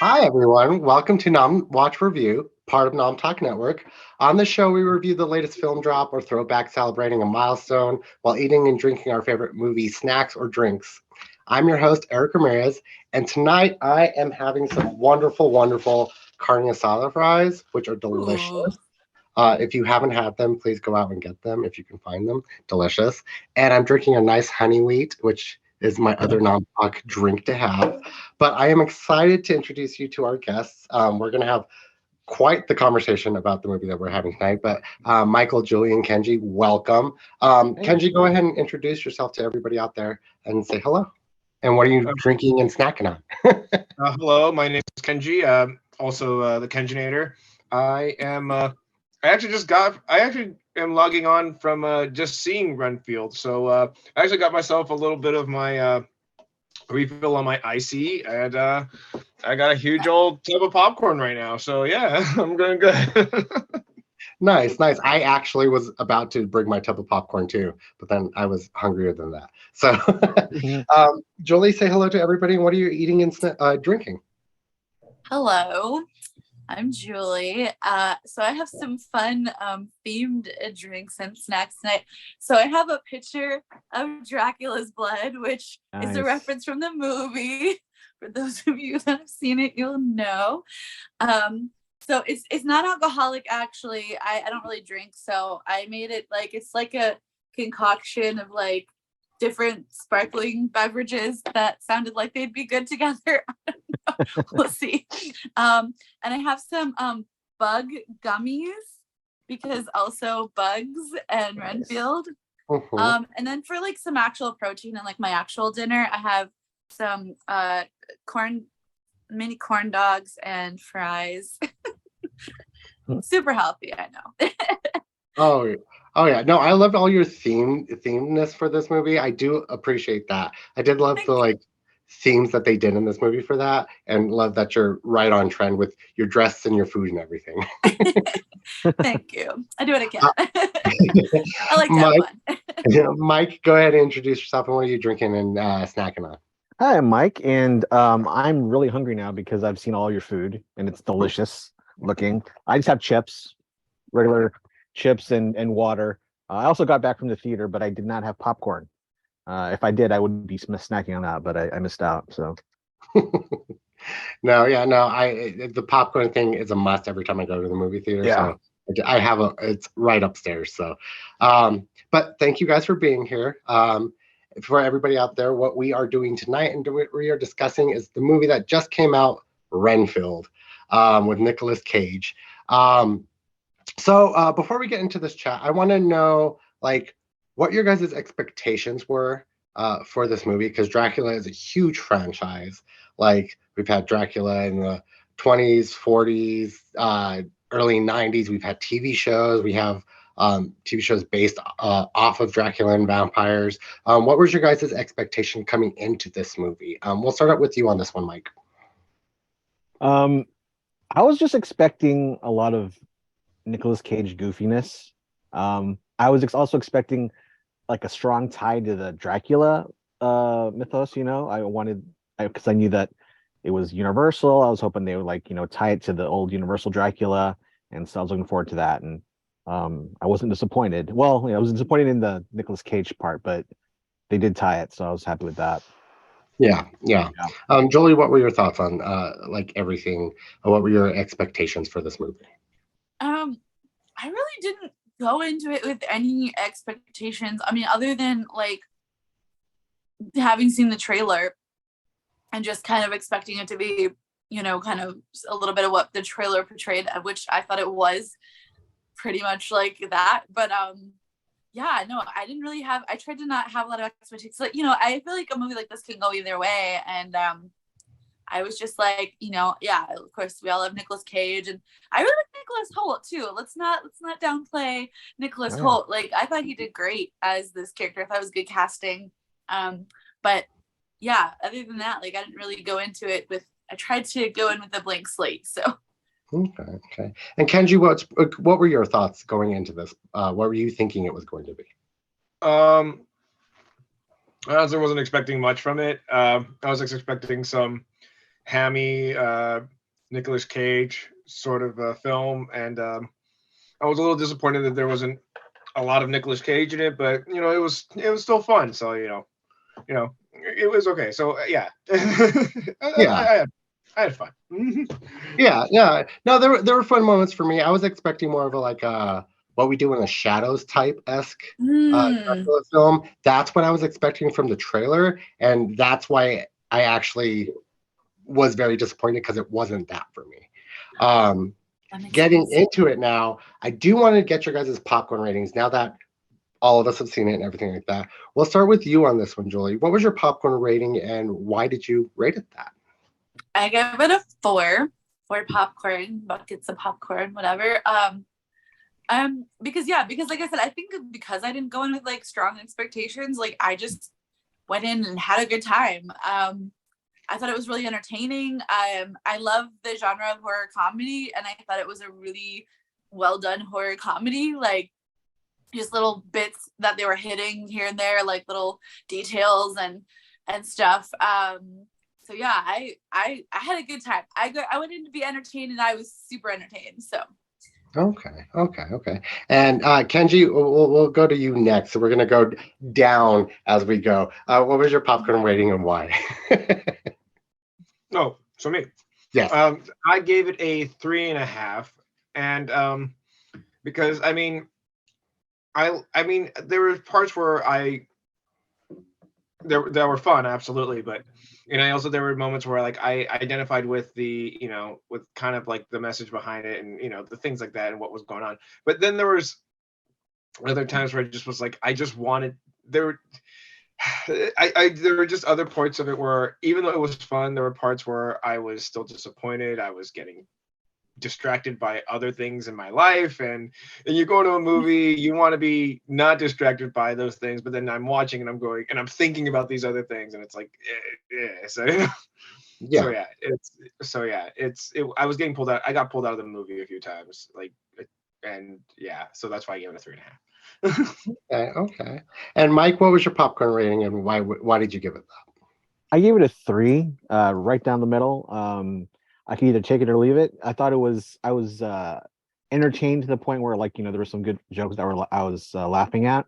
Hi, everyone. Welcome to Nom Watch Review, part of Nom Talk Network. On the show, we review the latest film drop or throwback celebrating a milestone while eating and drinking our favorite movie snacks or drinks. I'm your host, Erric Ramirez, and tonight I am having some wonderful, wonderful carne asada fries, which are delicious. Ooh. If you haven't had them, please go out and get them if you can find them. Delicious. And I'm drinking a nice honey wheat, which is my other non-alc drink to have. But I am excited to introduce you to our guests. We're going to have quite the conversation about the movie that we're having tonight. But Michael, Julie, and Kenji, welcome. Kenji, go ahead and introduce yourself to everybody out there and say hello. And what are you drinking and snacking on? Hello, my name is Kenji. Also the Kenjinator. I am. I actually am logging on from just seeing Renfield. So I actually got myself a little bit of my refill on my icy, and I got a huge old tub of popcorn right now. So yeah, I'm doing good. Nice. I actually was about to bring my tub of popcorn too, but then I was hungrier than that. So, Jolie, say hello to everybody. What are you eating and drinking? Hello, I'm Julie. So I have some fun themed drinks and snacks tonight. So I have a picture of Dracula's blood, which is a reference from the movie. For those of you that have seen it, you'll know. So it's not alcoholic, actually. I don't really drink, so I made it like it's like a concoction of like different sparkling beverages that sounded like they'd be good together. I don't know. We'll see. And I have some bug gummies because also bugs and Renfield. And then for like some actual protein and like my actual dinner, I have some mini corn dogs and fries. Super healthy, I know. Oh yeah. No, I loved all your themedness for this movie. I do appreciate that. I did love the like themes that they did in this movie for that, and love that you're right on trend with your dress and your food and everything. Thank you. I do what I can. I like that one. Mike, go ahead and introduce yourself and what are you drinking and snacking on? Hi, I'm Mike, and I'm really hungry now because I've seen all your food and it's delicious looking. I just have chips, regular chips and water. I also got back from the theater, but I did not have popcorn. If I did, I would be snacking on that, but I missed out. So. No. The popcorn thing is a must every time I go to the movie theater. Yeah. So I have it's right upstairs. So, but thank you guys for being here. For everybody out there, what we are doing tonight and what we are discussing is the movie that just came out, Renfield, with Nicolas Cage. So before we get into this chat, I want to know like what your guys' expectations were for this movie, because Dracula is a huge franchise. Like we've had Dracula in the 20s, 40s, early 90s. We've had TV shows. We have TV shows based off of Dracula and vampires. What was your guys' expectation coming into this movie? We'll start out with you on this one, Mike. I was just expecting a lot of Nicolas Cage goofiness. I was also expecting like a strong tie to the Dracula mythos. Because I knew that it was Universal. I was hoping they would tie it to the old Universal Dracula, and so I was looking forward to that. And I wasn't disappointed. Well, I was disappointed in the Nicolas Cage part, but they did tie it, so I was happy with that. Yeah. Jolie, what were your thoughts on like everything? What were your expectations for this movie? I really didn't go into it with any expectations. I mean, other than like having seen the trailer and just kind of expecting it to be, kind of a little bit of what the trailer portrayed, which I thought it was pretty much like that. But yeah, no, I didn't really I tried to not have a lot of expectations. Like, I feel like a movie like this can go either way. And I was just like, yeah, of course we all love Nicolas Cage, and I really like Nicholas Hoult too. Let's not downplay Nicholas Hoult. Like, I thought he did great as this character. I thought it was good casting. But yeah, other than that, like, I didn't really go into it I tried to go in with a blank slate. So. Okay. And Kenji, what were your thoughts going into this? What were you thinking it was going to be? I honestly wasn't expecting much from it. I was expecting some hammy Nicolas Cage sort of film, and I was a little disappointed that there wasn't a lot of Nicolas Cage in it, but you know, it was still fun. So you know, it was okay. So yeah, Yeah. I had fun. Yeah. No, there were fun moments for me. I was expecting more of a like what we do in the shadows type esque Mm. film. That's what I was expecting from the trailer, and that's why I actually was very disappointed because it wasn't that for me. That makes Getting sense. into it now, I do want to get your guys' popcorn ratings now that all of us have seen it and everything like that. We'll start with you on this one, Julie. What was your popcorn rating and why did you rate it that? I give it a 4 popcorn, buckets of popcorn, whatever. Because like I said, I think because I didn't go in with like strong expectations, like I just went in and had a good time. I thought it was really entertaining. I love the genre of horror comedy, and I thought it was a really well done horror comedy. Like just little bits that they were hitting here and there, like little details and stuff. So yeah, I had a good time. I went in to be entertained, and I was super entertained. So. Okay. And Kenji, we'll go to you next. So we're gonna go down as we go. What was your popcorn rating and why? Oh, so me. Yes. I gave it a 3.5, and because I mean there were parts where that were fun, absolutely, but there were moments where like I identified with the with kind of like the message behind it, and the things like that and what was going on. But then there was other times where I just was like, I just wanted there were there were just other parts of it where even though it was fun, there were parts where I was still disappointed. I was getting distracted by other things in my life, and you go to a movie, you want to be not distracted by those things, but then I'm watching and I'm going and I'm thinking about these other things, and it's like so Yeah. I was getting pulled out. I got pulled out of the movie a few times, like, and yeah, so that's why I gave it a 3.5. Okay. And Mike, what was your popcorn rating and why did you give it that? I gave it a 3, right down the middle. I could either take it or leave it. I was entertained to the point where like there were some good jokes that I was laughing at,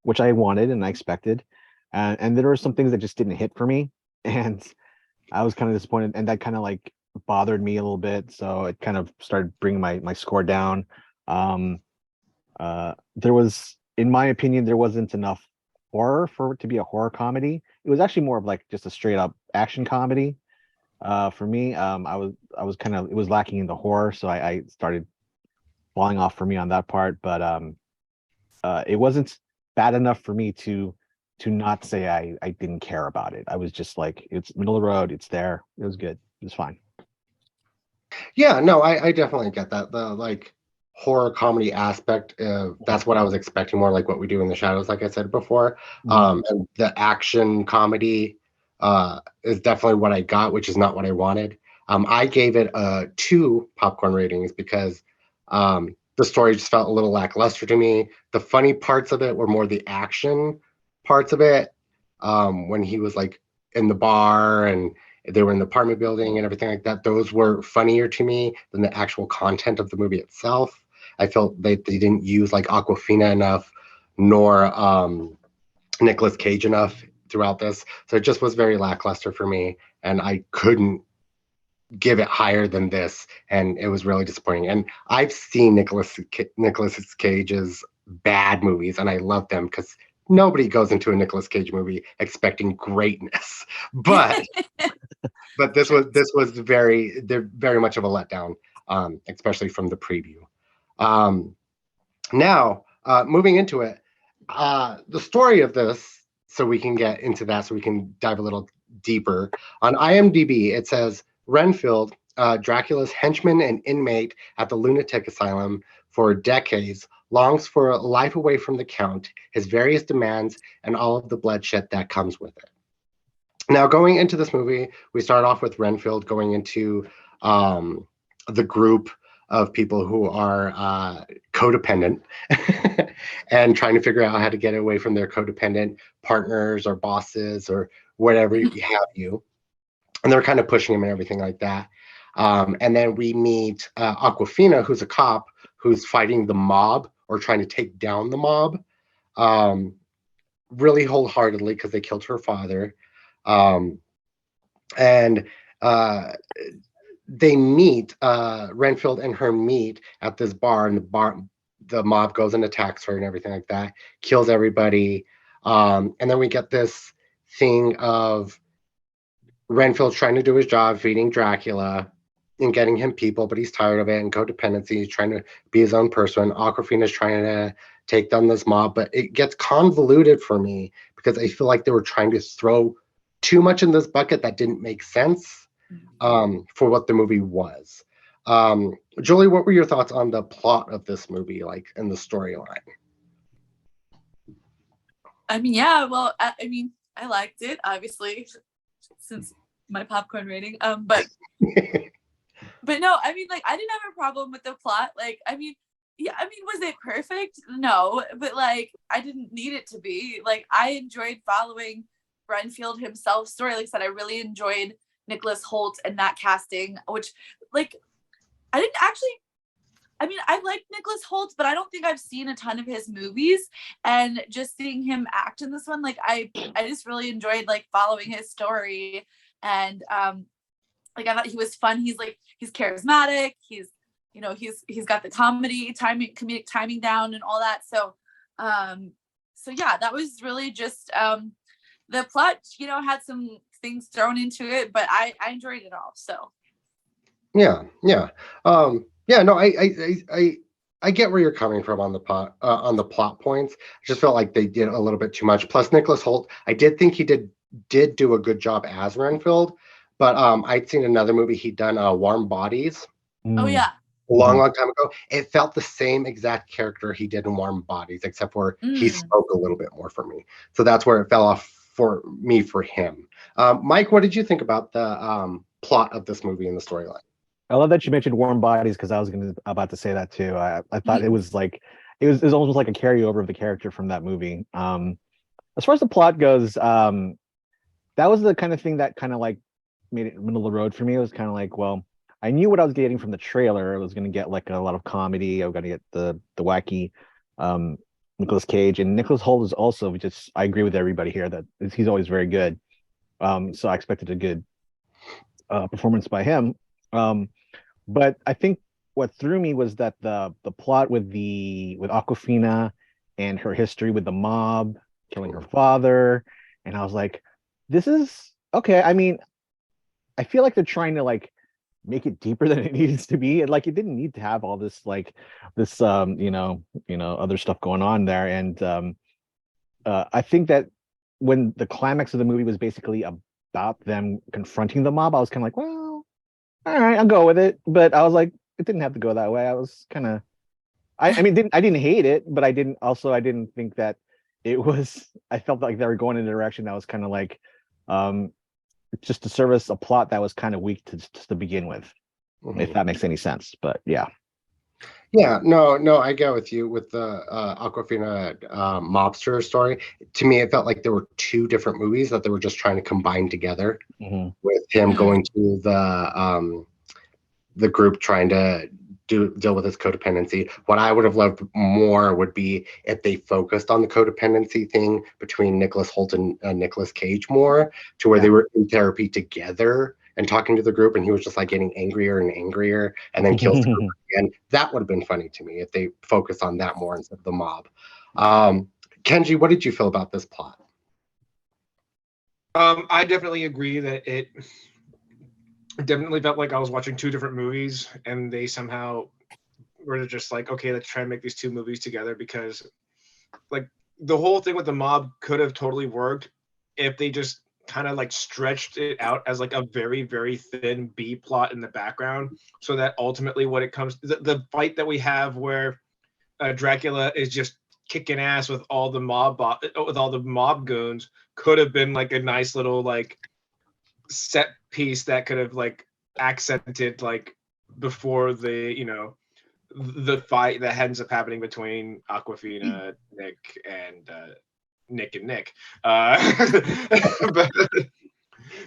which I wanted and I expected, and there were some things that just didn't hit for me, and I was kind of disappointed, and that kind of like bothered me a little bit. So it kind of started bringing my score down. There was, in my opinion, there wasn't enough horror for it to be a horror comedy. It was actually more of like just a straight up action comedy. For me, I was kind of, it was lacking in the horror, so I started falling off for me on that part. But it wasn't bad enough for me to not say I didn't care about it. I was just like, it's middle of the road, it's there, it was good, it was fine. Yeah, no, I definitely get that. The like horror comedy aspect, that's what I was expecting, more like what we do in the shadows, like I said before. And the action comedy is definitely what I got, which is not what I wanted. I gave it 2 popcorn ratings because the story just felt a little lackluster to me. The funny parts of it were more the action parts of it, when he was like in the bar and they were in the apartment building and everything like that. Those were funnier to me than the actual content of the movie itself. I felt they didn't use like Aquafina enough, nor Nicolas Cage enough throughout this. So it just was very lackluster for me, and I couldn't give it higher than this, and it was really disappointing. And I've seen Nicolas Cage's bad movies, and I love them because nobody goes into a Nicolas Cage movie expecting greatness. But this was very much of a letdown, especially from the preview. Now, moving into it, the story of this, so we can get into that, so we can dive a little deeper. On IMDb, it says Renfield, Dracula's henchman and inmate at the lunatic asylum for decades, longs for a life away from the Count, his various demands, and all of the bloodshed that comes with it. Now, going into this movie, we start off with Renfield going into the group of people who are codependent and trying to figure out how to get away from their codependent partners or bosses or whatever you have you. and they're kind of pushing him and everything like that. And then we meet Aquafina, who's a cop who's fighting the mob or trying to take down the mob, really wholeheartedly because they killed her father. And they meet, Renfield and her meet at this bar, and the mob goes and attacks her and everything like that, kills everybody. And then we get this thing of Renfield trying to do his job, feeding Dracula and getting him people, but he's tired of it, and codependency. He's trying to be his own person. Aquafina's trying to take down this mob, but it gets convoluted for me because I feel like they were trying to throw too much in this bucket that didn't make sense for what the movie was. Julie, what were your thoughts on the plot of this movie, like in the storyline? I mean, yeah, well, I mean, I liked it, obviously, since my popcorn rating. But no, I mean, like, I didn't have a problem with the plot. Like, I mean, yeah, I mean, was it perfect? No, but like, I didn't need it to be. Like, I enjoyed following Renfield himself's story. Like I said, I really enjoyed Nicholas Hoult and that casting, which, like, I didn't actually. I mean, I like Nicholas Hoult, but I don't think I've seen a ton of his movies. And just seeing him act in this one, like, I just really enjoyed like following his story. And like, I thought he was fun. He's charismatic. He's got the comedic timing down and all that. So yeah, that was really just the plot, had some things thrown into it, but I enjoyed it all. So Yeah. No, I get where you're coming from on the plot points. I just felt like they did a little bit too much. Plus, Nicholas Hoult, I did think he did do a good job as Renfield, but I'd seen another movie he'd done, Warm Bodies. Oh yeah. A long time ago. It felt the same exact character he did in Warm Bodies, except for he spoke a little bit more for me. So that's where it fell off for me for him. Mike, what did you think about the plot of this movie and the storyline? I love that you mentioned Warm Bodies because I was about to say that too. I thought it was almost like a carryover of the character from that movie. As far as the plot goes, that was the kind of thing that kind of like made it middle of the road for me. It was kind of like, well, I knew what I was getting from the trailer. I was going to get like a lot of comedy. I was going to get the wacky Nicolas Cage, and Nicholas Hoult is also just. I agree with everybody here that he's always very good. So I expected a good performance by him. But I think what threw me was that the plot with Aquafina and her history with the mob killing her father, and I was like, this is okay. I mean, I feel like they're trying to like make it deeper than it needs to be, and like it didn't need to have all this other stuff going on there. And I think that when the climax of the movie was basically about them confronting the mob, I was kind of like, well, all right, I'll go with it. But I was like, it didn't have to go that way. I was kind of, I didn't hate it, but I didn't think that it was. I felt like they were going in a direction that was kind of like, just to service a plot that was kind of weak to begin with, if that makes any sense. But yeah. No, I get with you with the Aquafina mobster story. To me, it felt like there were two different movies that they were just trying to combine together, with him going to the group trying to deal with his codependency. What I would have loved more would be if they focused on the codependency thing between Nicholas Hoult and Nicolas Cage more, to where they were in therapy together and talking to the group, and he was just like getting angrier and angrier, and then kills the group again. That would have been funny to me if they focused on that more instead of the mob. Kenji, what did you feel about this plot? I definitely agree that it definitely felt like I was watching two different movies, and they somehow were just like, okay, let's try and make these two movies together, because like the whole thing with the mob could have totally worked if they just kind of like stretched it out as like a very, very thin B plot in the background, so that ultimately what it comes the fight that we have where Dracula is just kicking ass with all the mob goons could have been like a nice little like set piece that could have like accented like before the fight that ends up happening between Aquafina, Nick, and Nick.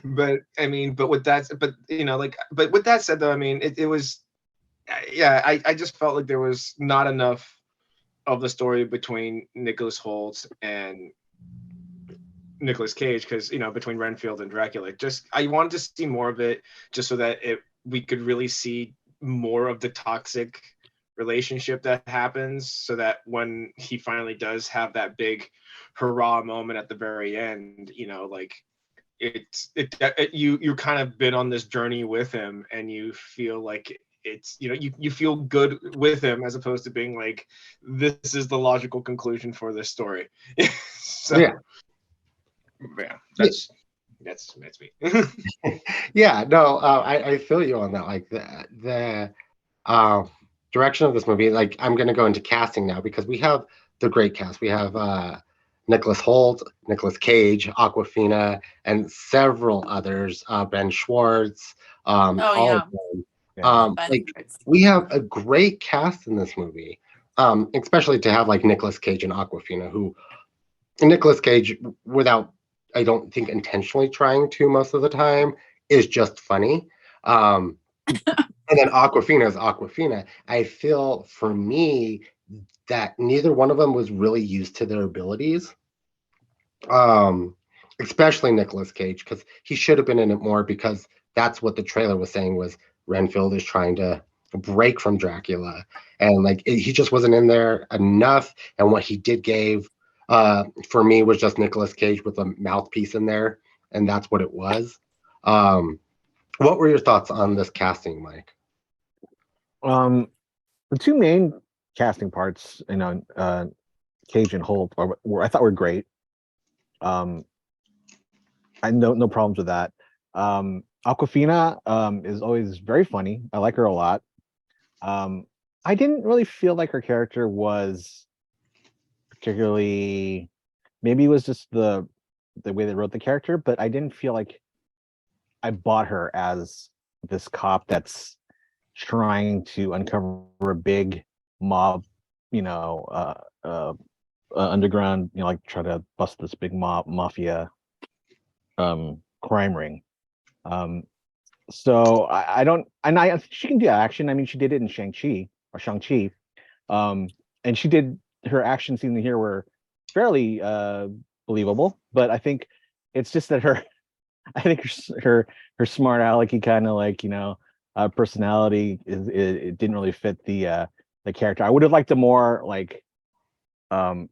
But I mean, but with that, but you know, like, but with that said, though, I mean, it was, yeah, I just felt like there was not enough of the story between Nicholas Hoult and Nicolas Cage, because you know, between Renfield and Dracula, just I wanted to see more of it, just so that we could really see more of the toxic relationship that happens, so that when he finally does have that big hurrah moment at the very end, you know, like you kind of been on this journey with him, and you feel like it's, you know, you feel good with him, as opposed to being like, this is the logical conclusion for this story. So Yeah. yeah, that's me. Yeah, no, I feel you on that. Like the direction of this movie. Like, I'm gonna go into casting now because we have the great cast. We have Nicholas Hoult, Nicolas Cage, Aquafina, and several others. Ben Schwartz, Oh all yeah. of them. Yeah. Like, we have a great cast in this movie. Especially to have like Nicolas Cage and Aquafina, who Nicolas Cage, without, I don't think intentionally trying to most of the time, is just funny. Um, and then Aquafina is Aquafina. I feel for me that neither one of them was really used to their abilities. Um, Especially Nicolas Cage, because he should have been in it more, because that's what the trailer was saying, was Renfield is trying to break from Dracula, and like he just wasn't in there enough. And what he did gave for me was just Nicolas Cage with a mouthpiece in there, and that's what it was. Um, what were your thoughts on this casting, Mike? The two main casting parts, you know, Cage and Holt, I thought were great. I no problems with that. Aquafina is always very funny. I like her a lot. I didn't really feel like her character was particularly. Maybe it was just the way they wrote the character, but I didn't feel like I bought her as this cop that's trying to uncover a big mob, you know, underground, you know, like try to bust this big mafia crime ring. So I don't, and I she can do action. I mean, she did it in Shang-Chi. And she did, her action scenes here were fairly believable, but I think it's just that I think her smart alecky kind of, like, you know, personality it didn't really fit the character. I would have liked a more like, I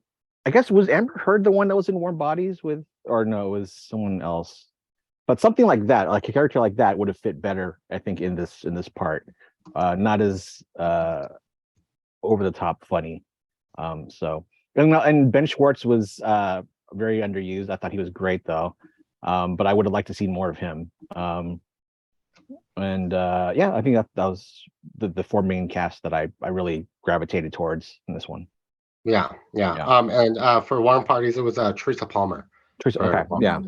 guess, was Amber Heard the one that was in Warm Bodies with, or no, it was someone else. But something like that, like a character like that, would have fit better, I think, in this part. Not as over the top funny. So, and Ben Schwartz was very underused. I thought he was great though, but I would have liked to see more of him. And yeah, I think that was the four main cast that I really gravitated towards in this one. Yeah. And for Warm Parties, it was Teresa Palmer. Okay, yeah.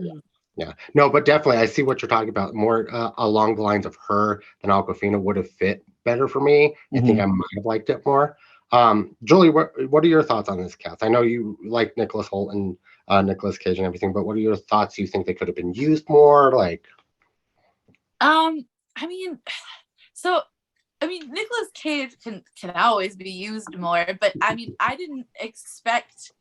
Yeah, no, but definitely, I see what you're talking about. More along the lines of her than Aquafina would have fit better for me. I think I might have liked it more. Julie, what are your thoughts on this cast? I know you like Nicholas Hoult and Nicolas Cage and everything, but what are your thoughts? Do you think they could have been used more? Like, I mean, so I mean, Nicolas Cage can always be used more, but I mean, I didn't expect,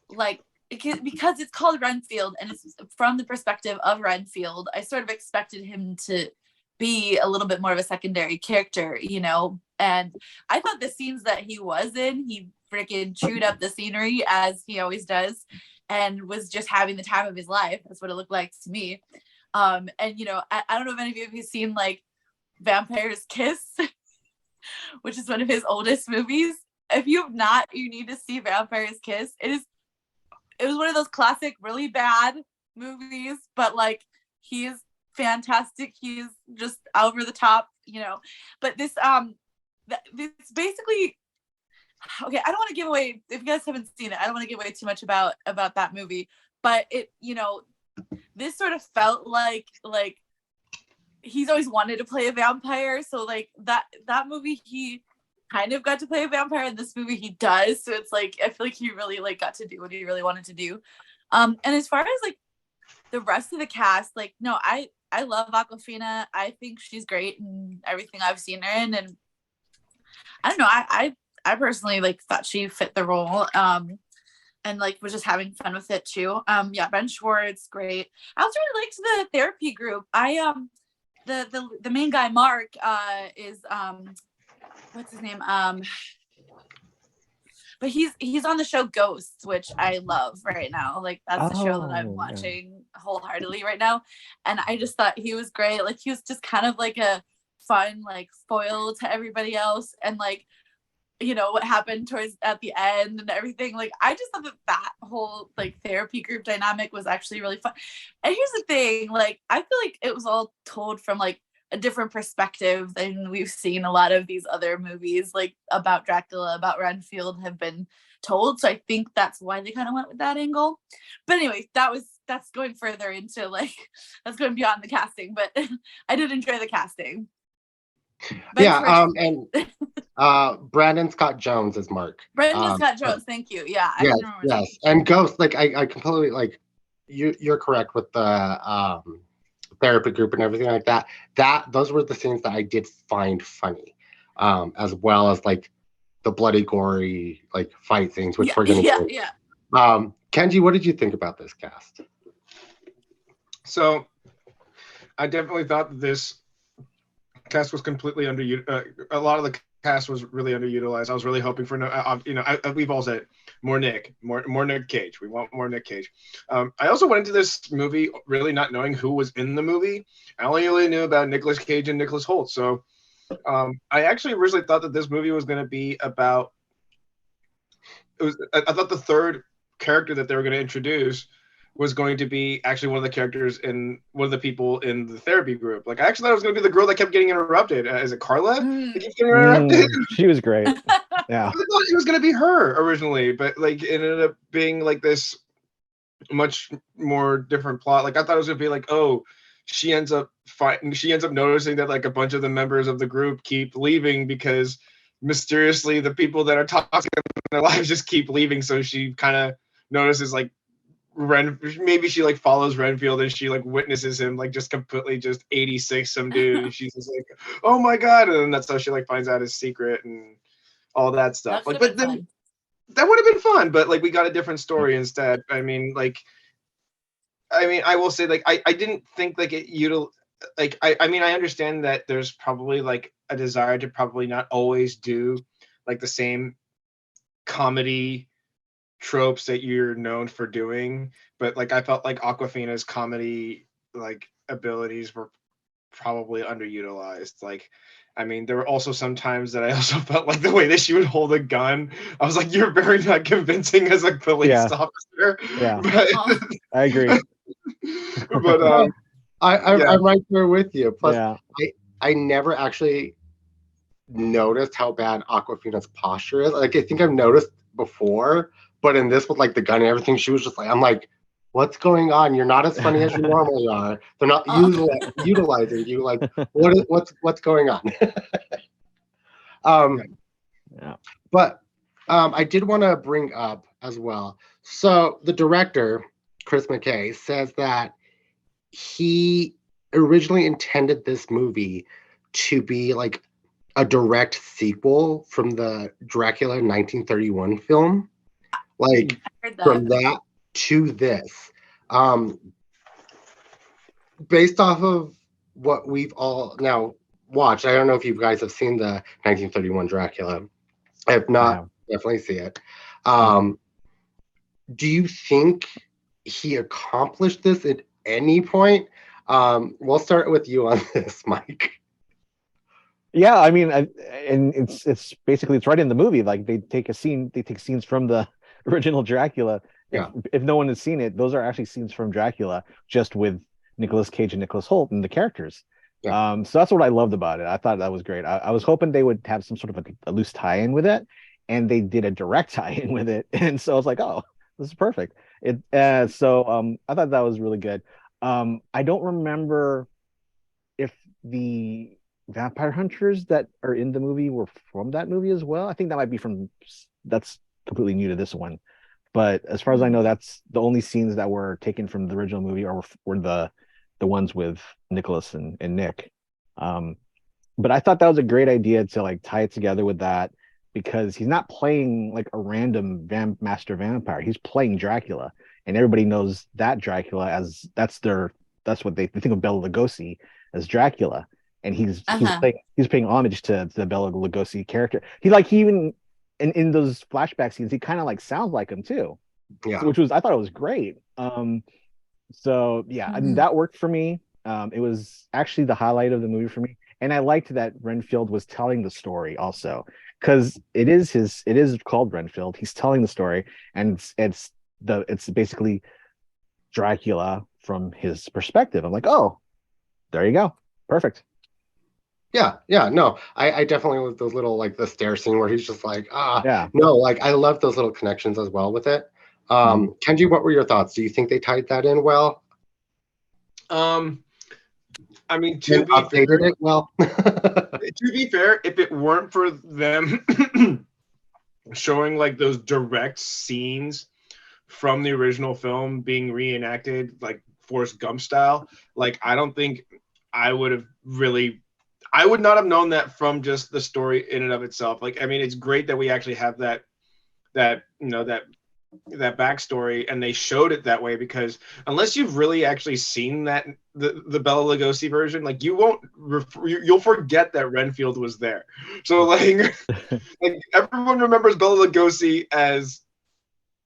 like, because it's called Renfield and it's from the perspective of Renfield, I sort of expected him to be a little bit more of a secondary character, you know. And I thought the scenes that he was in, he freaking chewed up the scenery as he always does, and was just having the time of his life. That's what it looked like to me. And you know, I don't know if any of you have seen like Vampire's Kiss, which is one of his oldest movies. If you have not, you need to see Vampire's Kiss. It was one of those classic, really bad movies, but like, he is fantastic. He's just over the top, you know. But this basically, okay, I don't want to give away, if you guys haven't seen it, I don't want to give away too much about that movie. But it, you know, this sort of felt like he's always wanted to play a vampire. So like that movie, he kind of got to play a vampire. In this movie he does, so it's like I feel like he really like got to do what he really wanted to do. And as far as like the rest of the cast, like, no, I love Aquafina. I think she's great in everything I've seen her in, and I don't know, I personally like thought she fit the role. And like was just having fun with it too. Yeah, Ben Schwartz, great. I also really liked the therapy group. The main guy, Mark, is what's his name? But he's on the show Ghosts, which I love right now. Like that's the show that I'm watching wholeheartedly right now. And I just thought he was great. Like he was just kind of like a fun, like foil to everybody else. And like, you know, what happened towards at the end and everything. Like I just thought that whole like therapy group dynamic was actually really fun. And here's the thing, like I feel like it was all told from like a different perspective than we've seen a lot of these other movies like about Dracula, about Renfield have been told. So I think that's why they kind of went with that angle. But anyway, that's going further into like that's going beyond the casting, but I did enjoy the casting. But and Brandon Scott Jones is Mark. Brandon Scott Jones, thank you. Yeah, I yes, yes. And Ghost, like I completely like you're correct with the therapy group and everything like that. Those were the scenes that I did find funny, as well as like the bloody, gory like fight scenes, which we're gonna do. Yeah. Kenji, what did you think about this cast? So, I definitely thought that this cast was completely a lot of the cast was really underutilized. I was really hoping for we've all said more Nick Cage. We want more Nick Cage. I also went into this movie really not knowing who was in the movie. I only really knew about Nicolas Cage and Nicholas Hoult. So I actually originally thought that this movie was going to be about. I thought the third character that they were going to introduce was going to be actually one of the characters in one of the people in the therapy group. Like I actually thought it was going to be the girl that kept getting interrupted. Is it Carla? That keeps getting interrupted? She was great. Yeah. I thought it was going to be her originally, but like it ended up being like this much more different plot. Like I thought it was going to be like, oh, she ends up noticing that like a bunch of the members of the group keep leaving because mysteriously the people that are toxic in their lives just keep leaving. So she kind of notices like maybe she like follows Renfield and she like witnesses him like just completely just 86 some dude and she's just like, oh my god, and then that's how she like finds out his secret and all that stuff. Like but then that would have been fun, but like we got a different story instead. I mean I will say like I didn't think like I mean I understand that there's probably like a desire to probably not always do like the same comedy tropes that you're known for doing, but like I felt like Aquafina's comedy like abilities were probably underutilized. Like I mean there were also some times that I also felt like the way that she would hold a gun, I was like, you're very not convincing as a police officer. Yeah, but, I agree. But I'm right there with you. Plus I never actually noticed how bad Aquafina's posture is. Like I think I've noticed before, but in this with like the gun and everything, she was just like, I'm like, what's going on? You're not as funny as you normally are. They're not utilizing you. Like, what's going on? But I did want to bring up as well. So the director, Chris McKay, says that he originally intended this movie to be like a direct sequel from the Dracula 1931 film. Like from that to this, based off of what we've all now watched. I don't know if you guys have seen the 1931 Dracula. If not, definitely see it. Do you think he accomplished this at any point? We'll start with you on this, Mike. Yeah, I mean, and it's basically it's right in the movie. Like they take scenes from the original Dracula. If no one has seen it, those are actually scenes from Dracula, just with Nicolas Cage and Nicholas Hoult and the characters. So that's what I loved about it. I thought that was great. I was hoping they would have some sort of a loose tie-in with it, and they did a direct tie-in with it. And so I was like, oh, this is perfect. So I thought that was really good. I don't remember if the vampire hunters that are in the movie were from that movie as well. I think that might be that's completely new to this one. But as far as I know, that's the only scenes that were taken from the original movie, or were the ones with Nicholas and Nick. But I thought that was a great idea to like tie it together with that, because he's not playing like a random master vampire. He's playing Dracula, and everybody knows that Dracula as that's what they think of Bela Lugosi as Dracula, and he's paying homage to the Bela Lugosi character. He even in those flashback scenes, he kind of like sounds like him too. Yeah. Which was, I thought it was great. So yeah, I mean, that worked for me. It was actually the highlight of the movie for me, and I liked that Renfield was telling the story also, because it is called Renfield. He's telling the story, and it's basically Dracula from his perspective. I'm like, oh, there you go, perfect. Yeah, no, I definitely with those little like the stair scene where he's just like, Yeah. no, like I love those little connections as well with it. Kenji, what were your thoughts? Do you think they tied that in well? I mean, And to be updated fair, it well. to be fair, if it weren't for them showing like those direct scenes from the original film being reenacted, like Forrest Gump style, like I don't think I would not have known that from just the story in and of itself. Like, I mean, it's great that we actually have that backstory, and they showed it that way, because unless you've really actually seen that the Bela Lugosi version, like you'll forget that Renfield was there. So like everyone remembers Bela Lugosi as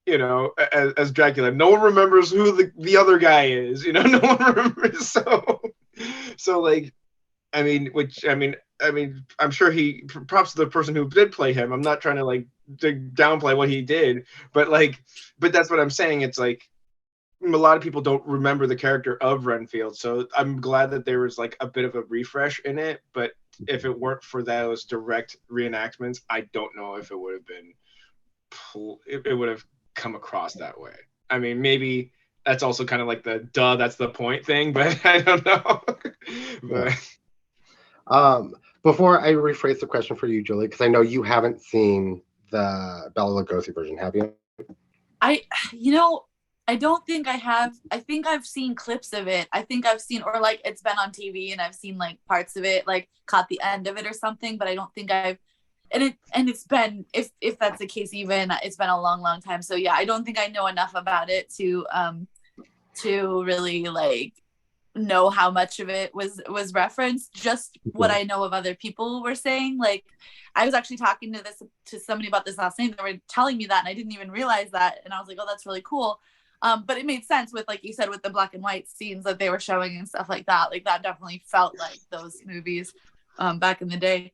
as Dracula. No one remembers who the other guy is. No one remembers. So like, I mean, I'm sure props to the person who did play him. I'm not trying to like to downplay what he did, but that's what I'm saying. It's like a lot of people don't remember the character of Renfield, so I'm glad that there was like a bit of a refresh in it. But if it weren't for those direct reenactments, I don't know if it would have been, it would have come across that way. I mean, maybe that's also kind of like the that's the point thing, but I don't know. But before I rephrase the question for you, Julie, because I know you haven't seen the Bela Lugosi version, have you? I don't think I have. I think I've seen clips of it. I think I've seen, or like it's been on TV and I've seen like parts of it, like caught the end of it or something, but I don't think I've, and it's been, if that's the case, even it's been a long time. So yeah, I don't think I know enough about it to really like know how much of it was referenced. Just what I know of other people were saying. Like I was actually talking to somebody about this last night. They were telling me that, and I didn't even realize that. And I was like, oh, that's really cool. But it made sense with, like you said, with the black and white scenes that they were showing and stuff like that. Like that definitely felt like those movies back in the day.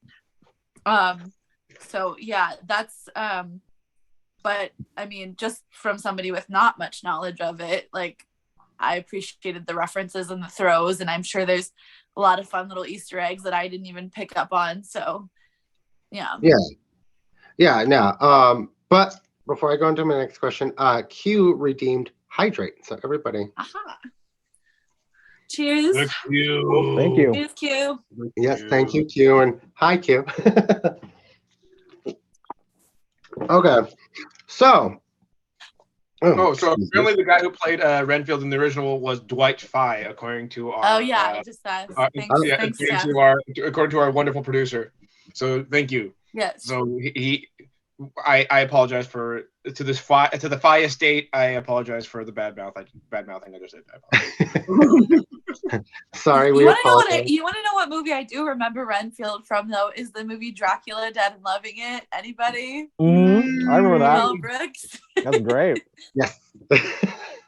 So yeah, that's but I mean, just from somebody with not much knowledge of it, like I appreciated the references and the throws, and I'm sure there's a lot of fun little Easter eggs that I didn't even pick up on. So yeah. No. But before I go into my next question, Q redeemed hydrate. So everybody. Aha. Cheers. Thank you. Thank you. Cheers, Q. Yes, thank you, Q, and hi, Q. Okay, so. So apparently the guy who played Renfield in the original was Dwight Fye, according to our. Oh yeah, I just asked. Thanks, according to our wonderful producer. So thank you. Yes. So I apologize to the Fye estate. I apologize for the bad mouthing I just did. I apologize. Sorry, you want to know what movie I do remember Renfield from, though, is the movie Dracula Dead and Loving It. Anybody? I remember that. Mel Brooks. That's great. Yes.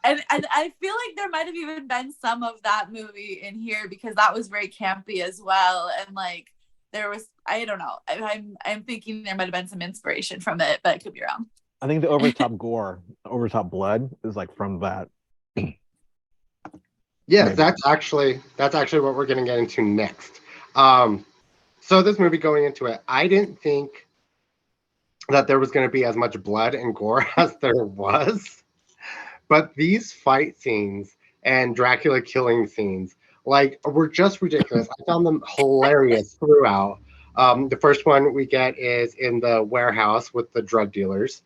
and I feel like there might have even been some of that movie in here, because that was very campy as well, and like there was, I don't know, I'm thinking there might have been some inspiration from it, but I could be wrong. I think the overtop gore, overtop blood is like from that. Yes, maybe. that's actually what we're going to get into next. So this movie, going into it, I didn't think that there was going to be as much blood and gore as there was, but these fight scenes and Dracula killing scenes, like, were just ridiculous. I found them hilarious throughout. The first one we get is in the warehouse with the drug dealers,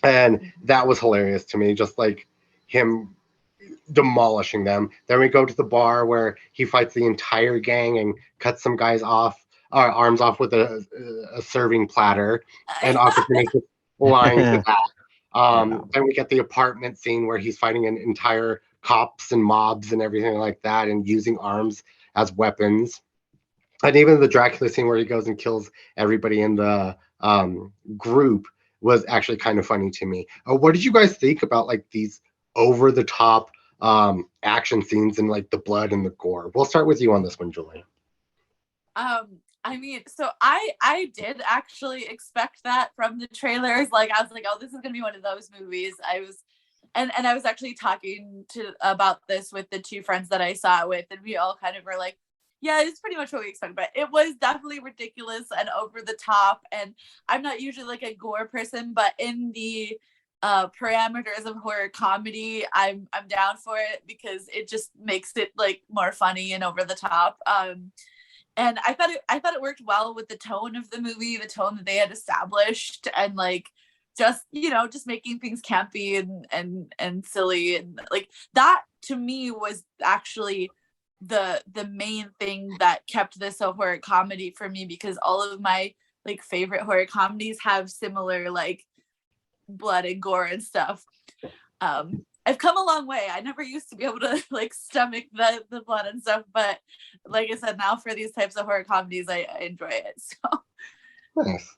And that was hilarious to me, just like him demolishing them. Then we go to the bar where he fights the entire gang and cuts some guys off, arms off with a serving platter, and Aquafina is lying to that. Then we get the apartment scene where he's fighting an entire cops and mobs and everything like that, and using arms as weapons. And even the Dracula scene where he goes and kills everybody in the group was actually kind of funny to me. What did you guys think about like these over the top action scenes and like the blood and the gore? We'll start with you on this one, Julie. I mean, so I did actually expect that from the trailers. Like I was like, oh, this is gonna be one of those movies. I was actually talking about this with the two friends that I saw it with, and we all kind of were like, yeah, it's pretty much what we expected, but it was definitely ridiculous and over the top. And I'm not usually like a gore person, but in the parameters of horror comedy, I'm down for it because it just makes it like more funny and over the top. And I thought it worked well with the tone of the movie, the tone that they had established, and like just making things campy and silly, and like that to me was actually the main thing that kept this a horror comedy for me, because all of my like favorite horror comedies have similar like blood and gore and stuff. I've come a long way. I never used to be able to like stomach the blood and stuff, but like I said, now for these types of horror comedies, I enjoy it. So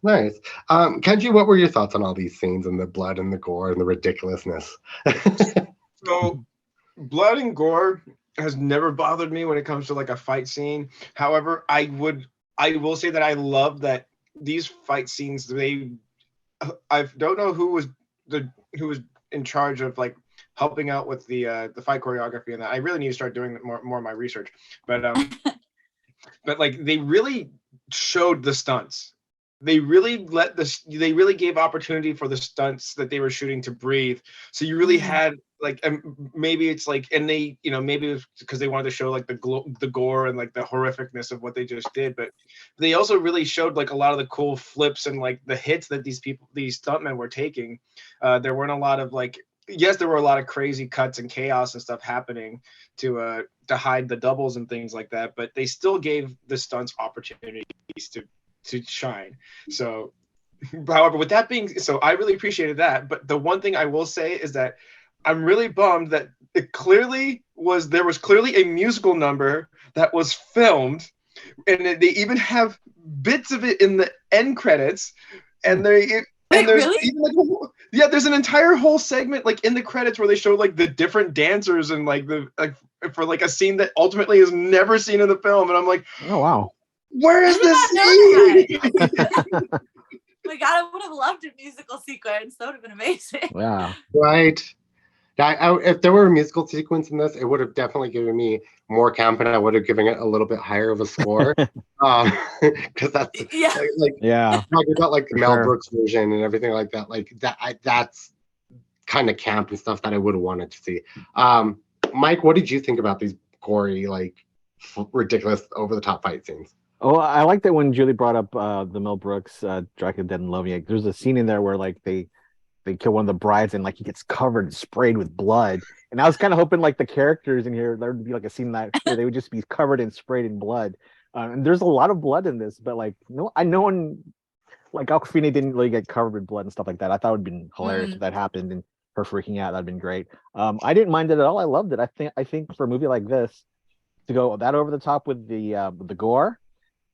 nice. Kenji, what were your thoughts on all these scenes and the blood and the gore and the ridiculousness? So blood and gore has never bothered me when it comes to like a fight scene. However, I will say that I love that these fight scenes, I don't know who was in charge of like helping out with the fight choreography, and that I really need to start doing more of my research. But but like they really showed the stunts. They really gave opportunity for the stunts that they were shooting to breathe. So you really had like, and maybe it's like, and they, maybe it was because they wanted to show like the gore and like the horrificness of what they just did, but they also really showed like a lot of the cool flips and like the hits that these stuntmen were taking. There weren't a lot of like, yes, there were a lot of crazy cuts and chaos and stuff happening to hide the doubles and things like that, but they still gave the stunts opportunities to shine. So, however, with that being, so I really appreciated that. But the one thing I will say is that I'm really bummed that there was clearly a musical number that was filmed, and they even have bits of it in the end credits, and there's really? even like there's an entire whole segment like in the credits where they show like the different dancers and like for like a scene that ultimately is never seen in the film, and I'm like, oh wow, where is this scene? My God, I would have loved a musical sequence. That would have been amazing. yeah, Right. If there were a musical sequence in this, it would have definitely given me more camp, and I would have given it a little bit higher of a score. Because that's talking about like the Mel Brooks version and everything like that. Like that's kind of camp and stuff that I would have wanted to see. Mike, what did you think about these gory, like ridiculous, over the top fight scenes? Oh, I like that when Julie brought up the Mel Brooks Dracula Dead and Loving It. There's a scene in there where like they kill one of the brides and like he gets covered and sprayed with blood. And I was kind of hoping like the characters in here, there would be like a scene that where they would just be covered and sprayed in blood. And there's a lot of blood in this, but like no one like Awkwafina didn't really get covered with blood and stuff like that. I thought it would have been hilarious if that happened and her freaking out. That'd been great. I didn't mind it at all. I loved it. I think for a movie like this to go that over the top with the gore,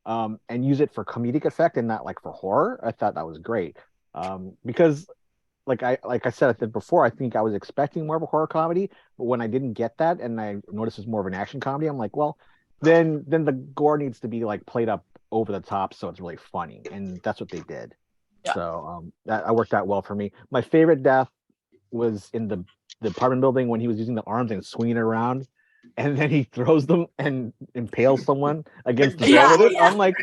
and use it for comedic effect and not like for horror, I thought that was great. Because like I said before, I think I was expecting more of a horror comedy, but when I didn't get that and I noticed it's more of an action comedy, I'm like, well, then the gore needs to be like played up over the top so it's really funny, and that's what they did. Yeah. So that worked out well for me. My favorite death was in the apartment building when he was using the arms and swinging around, and then he throws them and impales someone against the wall with it. I'm like,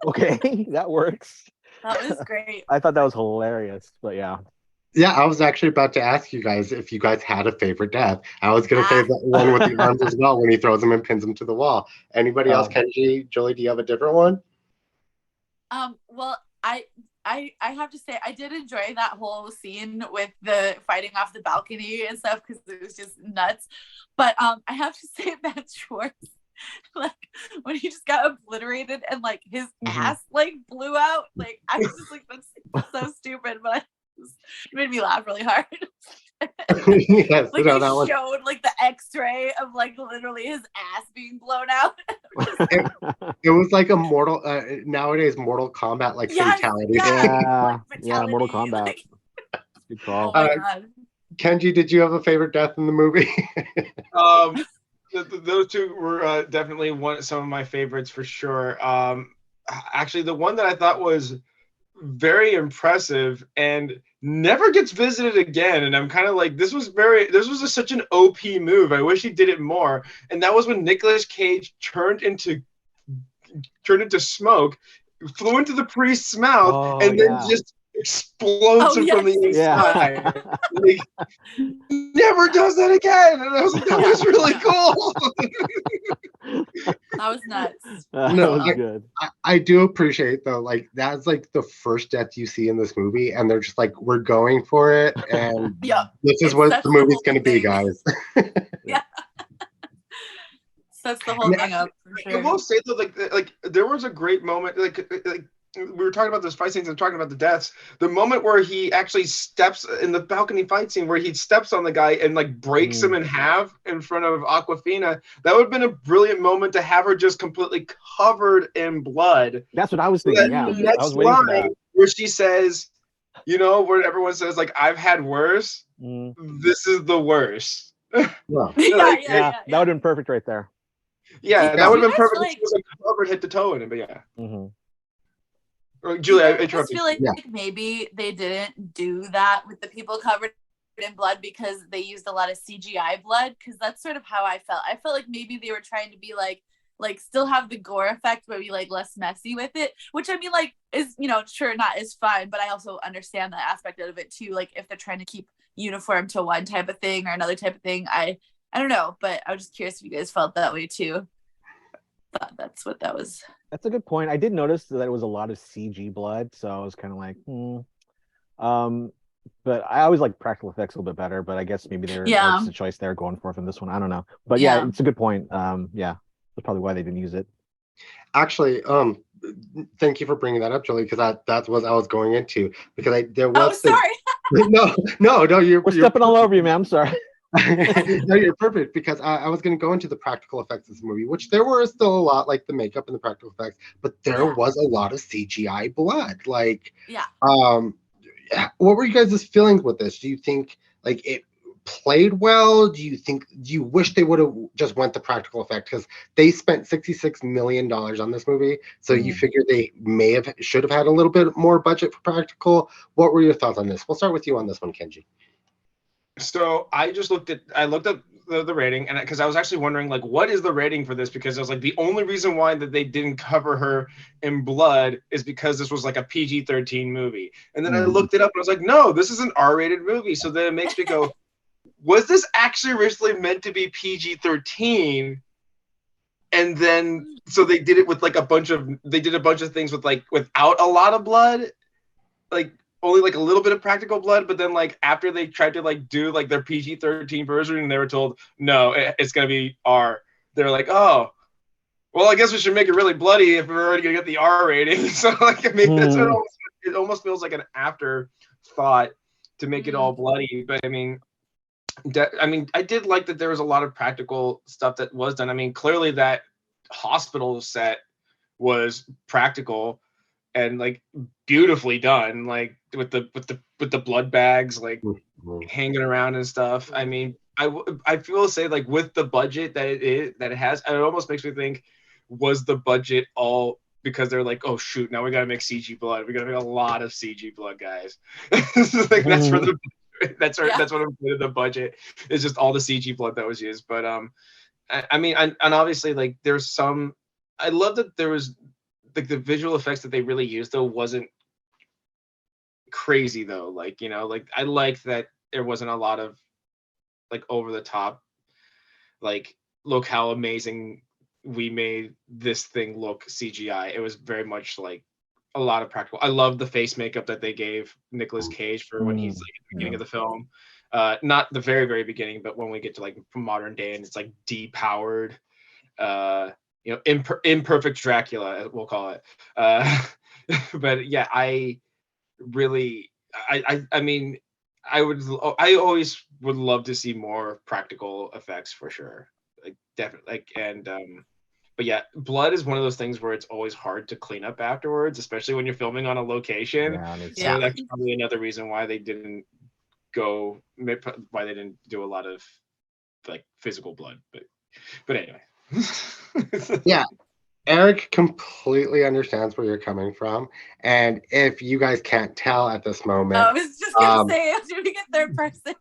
okay, that works. That was great. I thought that was hilarious, but yeah. Yeah, I was actually about to ask you guys if you guys had a favorite death. I was going to say that one with the arms as well, when he throws them and pins them to the wall. Anybody else? Kenji, Julie, do you have a different one? Well, I have to say I did enjoy that whole scene with the fighting off the balcony and stuff because it was just nuts. But I have to say that Schwartz, like when he just got obliterated and like his ass like blew out, like I was just like, that's so stupid, but it made me laugh really hard. Yes, Like no, they that was showed like the X-ray of like literally his ass being blown out. it was like a mortal nowadays Mortal Kombat like Yes, fatality. yes. Yeah, Mortal Fatality, Kombat. like- Good call. oh my god. Kenji, did you have a favorite death in the movie? Those two were definitely some of my favorites for sure. Actually, the one that I thought was very impressive and never gets visited again, and I'm kind of like, this was such an OP move. I wish he did it more. And that was when Nicolas Cage turned into smoke, flew into the priest's mouth, and then just explodes him from the inside. Yeah. Like, never does that again. And I was like, that was really cool. That was nuts. That No, was good. I do appreciate though, like that's like the first death you see in this movie, and they're just like, we're going for it, and Yeah, this is it's what such the movie's the going to be, thing. guys. Yeah. Sets the whole thing up for I sure. will say though, like there was a great moment, like we were talking about those fight scenes and talking about the deaths. The moment where he actually steps in the balcony fight scene, where he steps on the guy and like breaks him in half in front of Aquafina, that would have been a brilliant moment to have her just completely covered in blood. That's what I was thinking. Yeah, The I next was waiting for line that. where she says, you know, where everyone says like, I've had worse. This is the worst. Yeah. Like, Yeah, that would have been perfect right there. Yeah, Do that would you have been guys perfect. feel If she was like covered head to toe in it, but yeah. Or, Do Julie, I you guys interrupted. feel like Yeah. maybe they didn't do that with the people covered in blood because they used a lot of CGI blood? Because that's sort of how I felt. I felt like maybe they were trying to be like still have the gore effect, but be like less messy with it. Which I mean, like is sure not as fun, but I also understand that aspect of it too. Like if they're trying to keep uniform to one type of thing or another type of thing, I don't know, but I was just curious if you guys felt that way too. Thought that's what that was. That's a good point. I did notice that it was a lot of CG blood, so I was kind of like, but I always like practical effects a little bit better. But I guess maybe that's the choice they're going for from this one. I don't know, but yeah, it's a good point. Yeah, that's probably why they didn't use it. Actually, thank you for bringing that up, Julie, because that's what I was going into. Because there was. Oh, sorry. No, you're stepping all over you, man. I'm sorry. No, you're perfect, because I was going to go into the practical effects of this movie, which there were still a lot, like the makeup and the practical effects, but there was a lot of CGI blood. Like, what were you guys' feelings with this? Do you think like it played well? Do you wish they would have just went the practical effect, because they spent $66 million on this movie, so you figure they should have had a little bit more budget for practical? What were your thoughts on this? We'll start with you on this one, Kenji. So I looked at the rating, and because I was actually wondering like, what is the rating for this? Because I was like, the only reason why that they didn't cover her in blood is because this was like a PG-13 movie. And then I looked it up and I was like, no, this is an R-rated movie. So then it makes me go, was this actually originally meant to be PG-13? And then so they did it with like a bunch of things with like without a lot of blood, like only like a little bit of practical blood, but then like after they tried to like do like their PG-13 version and they were told no, it's gonna be R, they're like, oh, well, I guess we should make it really bloody if we're already gonna get the R rating. So like, I mean, that's what it almost feels like an afterthought to make it all bloody. But I mean, I did like that there was a lot of practical stuff that was done. I mean, clearly that hospital set was practical and like beautifully done, like with the blood bags like hanging around and stuff. I mean, I feel say like with the budget that it has, it almost makes me think, was the budget all because they're like, oh shoot, now we gotta make CG blood. We gotta make a lot of CG blood, guys. Like that's where that's what I'm putting the budget. It's just all the CG blood that was used. But I mean, and obviously like there's some. I love that there was like the visual effects that they really used though wasn't crazy though. Like, you know, like I like that there wasn't a lot of like over the top, like look how amazing we made this thing look CGI. It was very much like a lot of practical. I love the face makeup that they gave Nicolas Cage for when he's like at the beginning of the film. Not the very, very beginning, but when we get to like modern day and it's like depowered, imperfect Dracula, we'll call it. But yeah, I mean, I always would love to see more practical effects for sure. Like definitely, like, and but yeah, blood is one of those things where it's always hard to clean up afterwards, especially when you're filming on a location. Yeah. So that's probably another reason why they didn't do a lot of like physical blood. But anyway. Yeah. Eric completely understands where you're coming from. And if you guys can't tell at this moment, I was just going to say, after we get third person.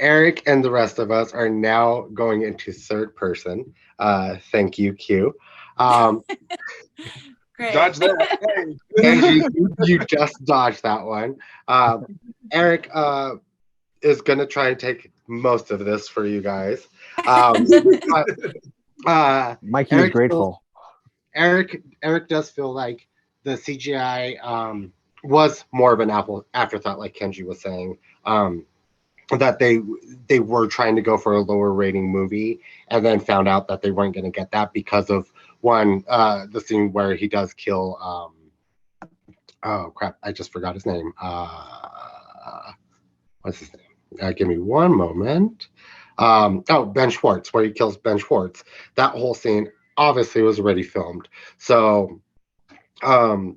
Eric and the rest of us are now going into third person. Thank you, Q. Great. Dodge that. And you just dodged that one. Eric is going to try and take most of this for you guys. Mikey is grateful. Eric does feel like the CGI was more of an afterthought, like Kenji was saying. That they were trying to go for a lower rating movie and then found out that they weren't going to get that because of the scene where he does kill oh crap, I just forgot his name. What's his name? Give me one moment. Ben Schwartz, where he kills Ben Schwartz. That whole scene obviously was already filmed. So the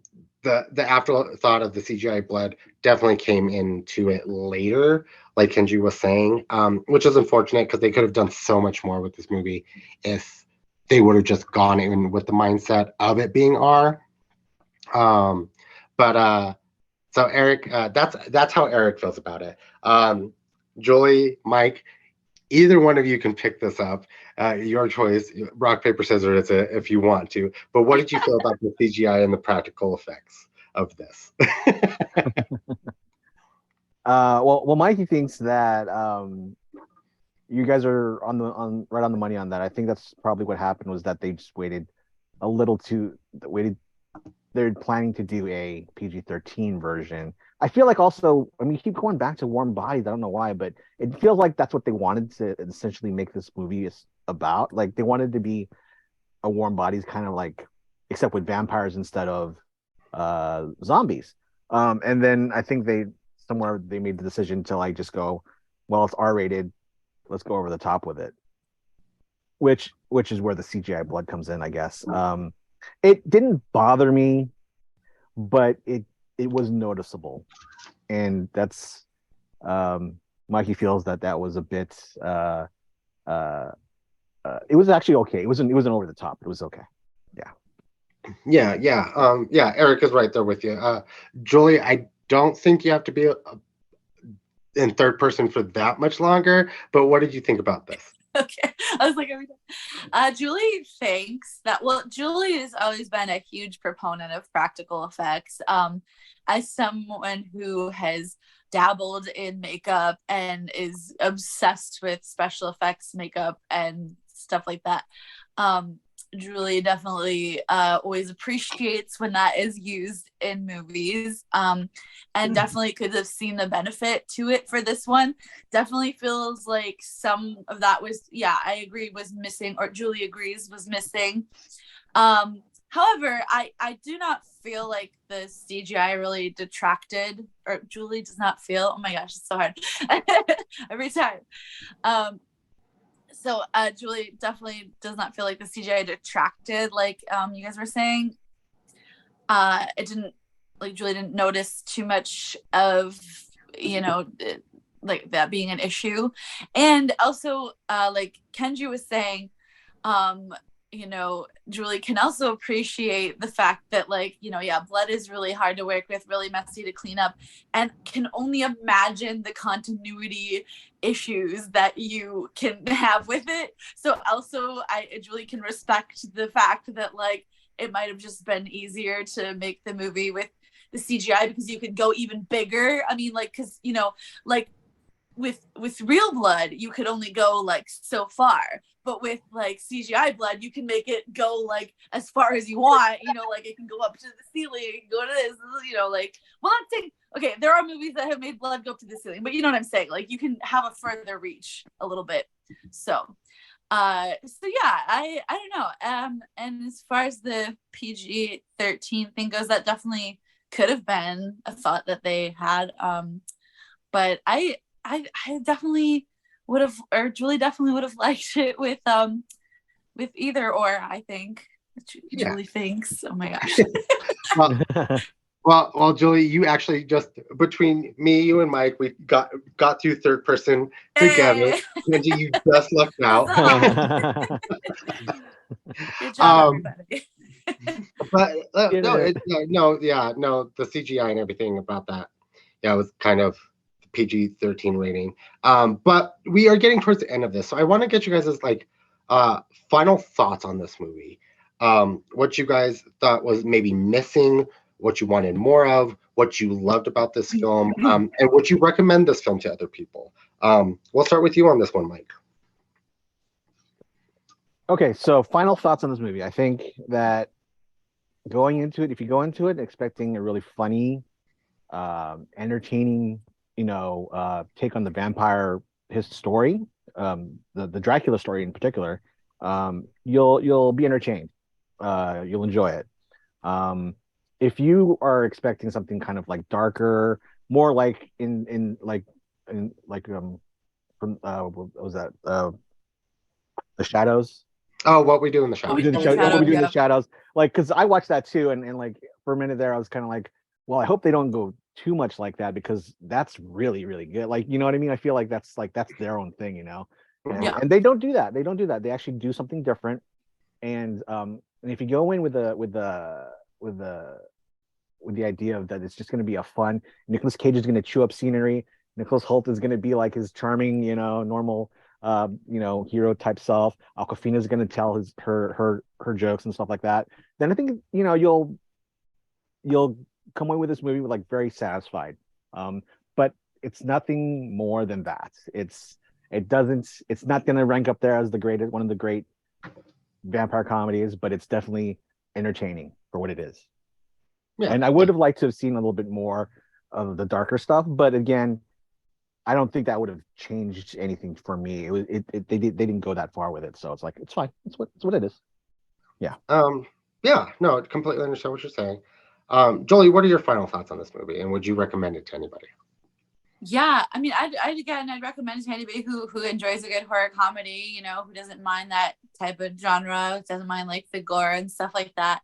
afterthought of the CGI blood definitely came into it later, like Kenji was saying, which is unfortunate because they could have done so much more with this movie if they would have just gone in with the mindset of it being R. So Eric, that's how Eric feels about it. Julie, Mike, either one of you can pick this up. Your choice, rock, paper, scissors, if you want to. But what did you feel about the CGI and the practical effects of this? Well, Mikey thinks that you guys are right on the money on that. I think that's probably what happened, was that they just waited a little they're planning to do a PG-13 version. I feel like also, I mean, you keep going back to Warm Bodies. I don't know why, but it feels like that's what they wanted to essentially make this movie about. Like they wanted to be a Warm Bodies kind of like, except with vampires instead of zombies. And then I think they made the decision to like just go, well, it's R-rated, let's go over the top with it. Which is where the CGI blood comes in, I guess. It didn't bother me, but it was noticeable, and that's Mikey feels that was a bit. It was actually okay. It wasn't over the top. It was okay. Yeah. Eric is right there with you. Julie, I don't think you have to be in third person for that much longer. But what did you think about this? Okay, I was like, are we done? Julie thinks that, well, Julie has always been a huge proponent of practical effects. As someone who has dabbled in makeup and is obsessed with special effects makeup and stuff like that, Julie definitely always appreciates when that is used in movies, and definitely could have seen the benefit to it for this one. Definitely feels like some of that was, I agree, was missing, or Julie agrees was missing. However, I do not feel like the CGI really detracted, or Julie does not feel, oh my gosh, it's so hard every time. So Julie definitely does not feel like the CGI detracted, like you guys were saying. It didn't, like, Julie didn't notice too much of, like that being an issue. And also, like Kenji was saying, Julie can also appreciate the fact that, like, blood is really hard to work with, really messy to clean up, and can only imagine the continuity issues that you can have with it. So also, Julie can respect the fact that, like, it might have just been easier to make the movie with the CGI because you could go even bigger. I mean, like, because, like, with real blood, you could only go like so far, but with like CGI blood, you can make it go like as far as you want. You know, like it can go up to the ceiling, it can go to this. You know, like well, I'm saying okay, there are movies that have made blood go up to the ceiling, but you know what I'm saying. Like you can have a further reach a little bit. So yeah, I don't know. And as far as the PG-13 thing goes, that definitely could have been a thought that they had. But I definitely would have, or Julie definitely would have liked it with either or. I think Julie thinks. Oh my gosh. Well, Julie, you actually just between me, you, and Mike, we got through third person together. Kenji, you just lucked out. Good job, everybody. But the CGI and everything about that, it was kind of PG-13 rating. But we are getting towards the end of this, so I want to get you guys' like final thoughts on this movie. What you guys thought was maybe missing, what you wanted more of, what you loved about this film, and would you recommend this film to other people? We'll start with you on this one, Mike. Okay, so final thoughts on this movie. I think that going into it, if you go into it expecting a really funny, entertaining, take on the vampire, his story, the Dracula story in particular, you'll be entertained. You'll enjoy it. If you are expecting something kind of like darker, more like from what was that? The Shadows. Oh, What We Do in the Shadows. What we do in the shadows. Like, because I watched that too, and like for a minute there, I was kind of like, well, I hope they don't go too much like that because that's really, really good. Like, you know what I mean? I feel like that's their own thing, And they don't do that. They actually do something different. And if you go in with the idea of that it's just going to be a fun, Nicolas Cage is going to chew up scenery, Nicholas Hoult is going to be like his charming, normal, hero type self, Awkwafina is going to tell her jokes and stuff like that, then I think you'll come away with this movie with like very satisfied. But it's nothing more than that. It's not going to rank up there as one of the great vampire comedies, but it's definitely entertaining for what it is. Yeah. And I would have liked to have seen a little bit more of the darker stuff, but again, I don't think that would have changed anything for me. They didn't go that far with it, so it's like it's fine. It's what it is. Yeah. No, I completely understand what you're saying. Jolie, what are your final thoughts on this movie, and would you recommend it to anybody? Yeah, I mean, I'd recommend it to anybody who enjoys a good horror comedy, who doesn't mind that type of genre, doesn't mind like the gore and stuff like that,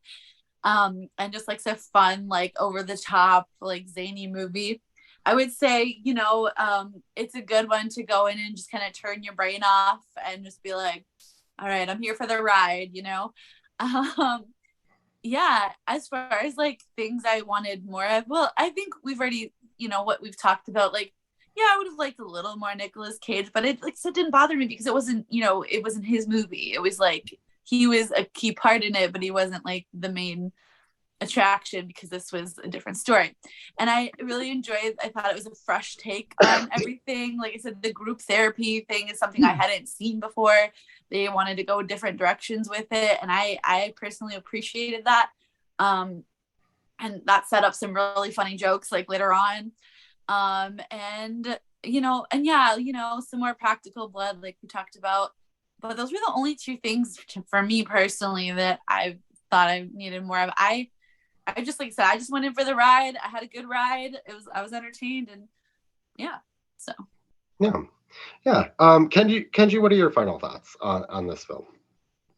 and just likes a fun, like over the top, like zany movie. I would say, it's a good one to go in and just kind of turn your brain off and just be like, all right, I'm here for the ride, Yeah, as far as like things I wanted more of, well, I think we've already, what we've talked about, like, yeah, I would have liked a little more Nicolas Cage, but it didn't bother me because it wasn't, it wasn't his movie. It was like, he was a key part in it, but he wasn't like the main attraction because this was a different story. And I really enjoyed, I thought it was a fresh take on everything. Like I said, the group therapy thing is something I hadn't seen before. They wanted to go different directions with it, and I personally appreciated that. And that set up some really funny jokes like later on. And some more practical blood like we talked about. But those were the only two things for me personally that I thought I needed more of. I just, like I said, I just went in for the ride. I had a good ride. I was entertained, and yeah. So. Yeah. Kenji, what are your final thoughts on this film?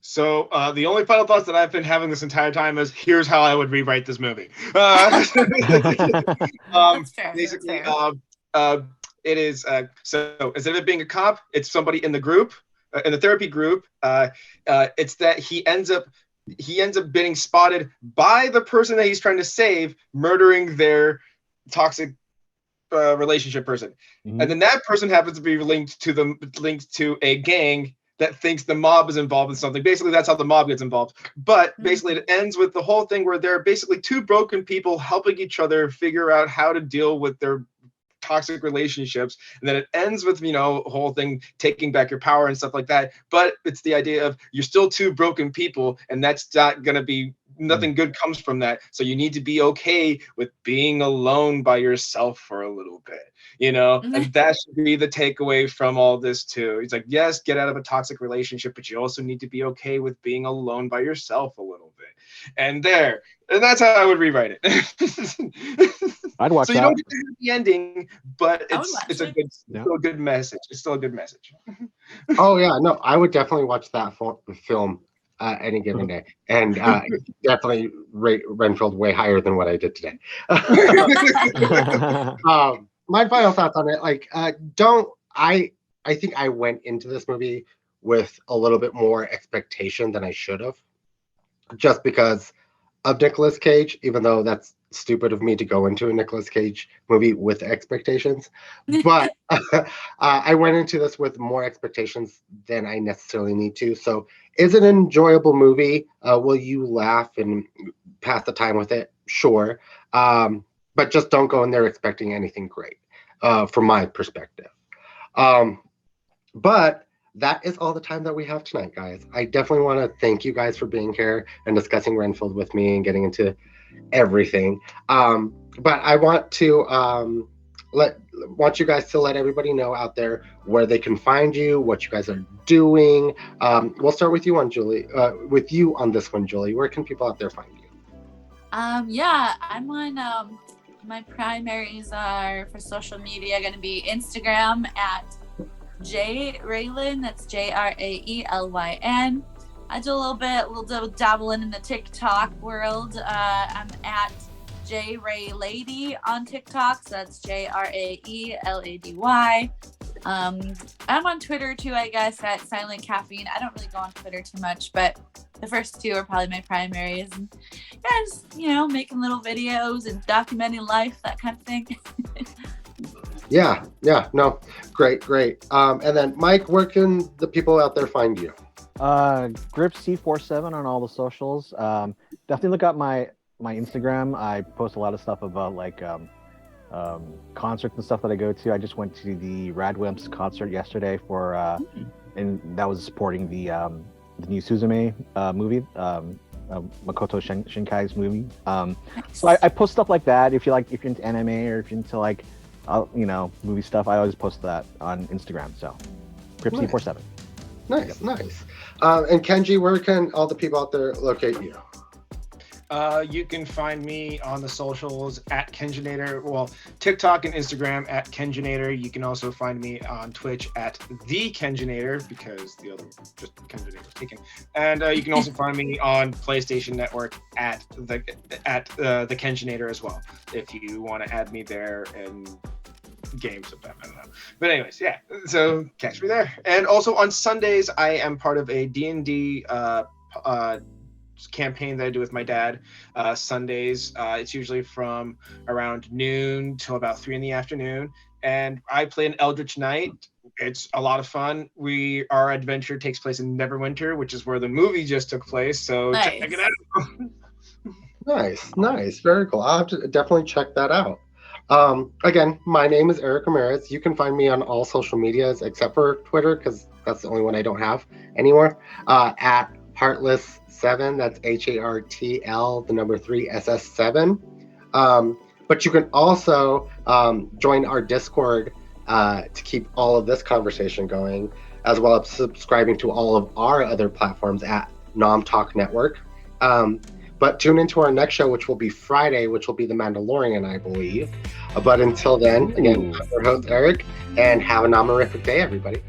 So the only final thoughts that I've been having this entire time is here's how I would rewrite this movie. That's fair. Basically, it is so instead of it being a cop, it's somebody in the group, in the therapy group. It's that he ends up getting spotted by the person that he's trying to save, murdering their toxic relationship person. Mm-hmm. And then that person happens to be linked to a gang that thinks the mob is involved in something. Basically, that's how the mob gets involved. But basically, it ends with the whole thing where they're basically two broken people helping each other figure out how to deal with their toxic relationships, and then it ends with, you know, whole thing taking back your power and stuff like that. But it's the idea of you're still two broken people, and that's not gonna be, nothing good comes from that. So you need to be okay with being alone by yourself for a little bit, you know. And that should be the takeaway from all this too. It's like, yes, get out of a toxic relationship, but you also need to be okay with being alone by yourself a little bit. And that's how I would rewrite it. I'd watch so that. You don't get to the ending, but it's a good, Yeah. still a good message. It's still a good message. Oh yeah, no, I would definitely watch that film any given day, and definitely rate Renfield way higher than what I did today. My final thoughts on it, like, I think I went into this movie with a little bit more expectation than I should have, just because of Nicolas Cage, even though that's stupid of me to go into a Nicolas Cage movie with expectations. But I went into this with more expectations than I necessarily need to. So is it an enjoyable movie? Will you laugh and pass the time with it? Sure. But just don't go in there expecting anything great, from my perspective. But that is all the time that we have tonight, guys. I definitely want to thank you guys for being here and discussing Renfield with me and getting into everything. But I want to want you guys to let everybody know out there where they can find you, what you guys are doing. We'll start with you on Julie. With you on this one, Julie. Where can people out there find you? Yeah, I'm on. My primaries are for social media going to be Instagram at Raelyn, that's Raelyn. I do a little dabbling in the TikTok world. I'm at JRayLady on TikTok, so that's JRAELADY. I'm on Twitter too, I guess, at Silent Caffeine. I don't really go on Twitter too much, but the first two are probably my primaries. And yeah, just, you know, making little videos and documenting life, that kind of thing. Yeah, no, great. And then Mike, where can the people out there find you? GripC47 on all the socials. Definitely look up my Instagram. I post a lot of stuff about like concerts and stuff that I go to. I just went to the Radwimps concert yesterday for and that was supporting the new Suzume movie, Makoto Shinkai's movie. So I post stuff like that. If you're into anime or if you're into like movie stuff, I always post that on Instagram. So GripC47. Nice. And Kenji, where can all the people out there locate you? You can find me on the socials at Kenjinator. Well, TikTok and Instagram at Kenjinator. You can also find me on Twitch at the Kenjinator, because the other just Kenjinator was taken. And you can also find me on PlayStation Network at the Kenjinator as well, if you want to add me there and games of them. I don't know. But anyways, yeah. So catch me there. And also on Sundays, I am part of a D&D campaign that I do with my dad. Sundays, it's usually from around noon till about 3 p.m. And I play an Eldritch Knight. It's a lot of fun. Our adventure takes place in Neverwinter, which is where the movie just took place. So Nice. check it out. Nice, very cool. I'll have to definitely check that out. Again, my name is Erric Ramirez. You can find me on all social medias except for Twitter, because that's the only one I don't have anymore, at Heartless7. That's HARTL3SS7. But you can also join our Discord to keep all of this conversation going, as well as subscribing to all of our other platforms at Nom Talk Network. But tune into our next show, which will be Friday, which will be The Mandalorian, I believe. But until then, again, I'm your host, Eric, and have a nomorific day, everybody.